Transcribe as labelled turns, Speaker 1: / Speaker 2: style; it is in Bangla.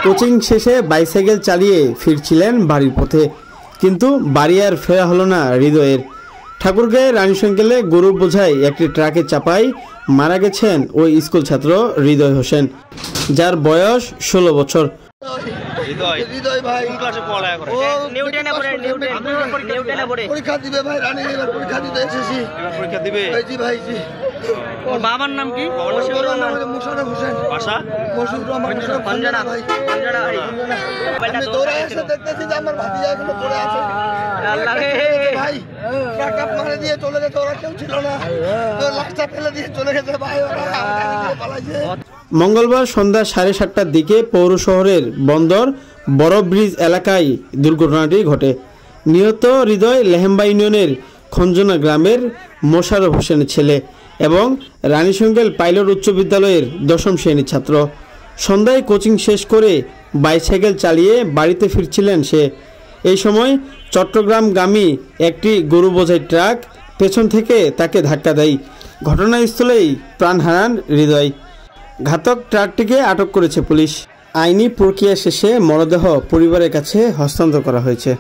Speaker 1: কোচিং শেষে বাইসাইকেল চালিয়ে ফিরছিলেন বাড়ির পথে, কিন্তু বাড়ি আর ফেরা হলো না হৃদয়ের। ঠাকুরগাঁয়ের রানীশঙ্কেলে গরু বোঝাই একটি ট্রাকে চাপাই মারা গেছেন ওই স্কুল ছাত্র হৃদয় হোসেন, যার বয়স 16 বছর।
Speaker 2: বাবার নাম কি?
Speaker 1: মঙ্গলবার সন্ধ্যা 7:30টার দিকে পৌর শহরের বন্দর বড় ব্রিজ এলাকায় দুর্ঘটনাটি ঘটে। নিহত হৃদয় লেহেম্বা ইউনিয়নের খঞ্জনা গ্রামের মোশাররফ হোসেনের ছেলে এবং রানীশঙ্কেল পাইলট উচ্চ বিদ্যালয়ের 10ম শ্রেণীর ছাত্র। সন্ধ্যায় কোচিং শেষ করে বাইসাইকেল চালিয়ে বাড়িতে ফিরছিলেন সে। এই সময় চট্টগ্রামগামী একটি গরু বোঝাই ট্রাক পেছন থেকে তাকে ধাক্কা দেয়। ঘটনাস্থলেই প্রাণ হারান হৃদয়। ঘাতক ট্রাকটিকে আটক করেছে পুলিশ। আইনি প্রক্রিয়া শেষে মরদেহ পরিবারের কাছে হস্তান্তর করা হয়েছে।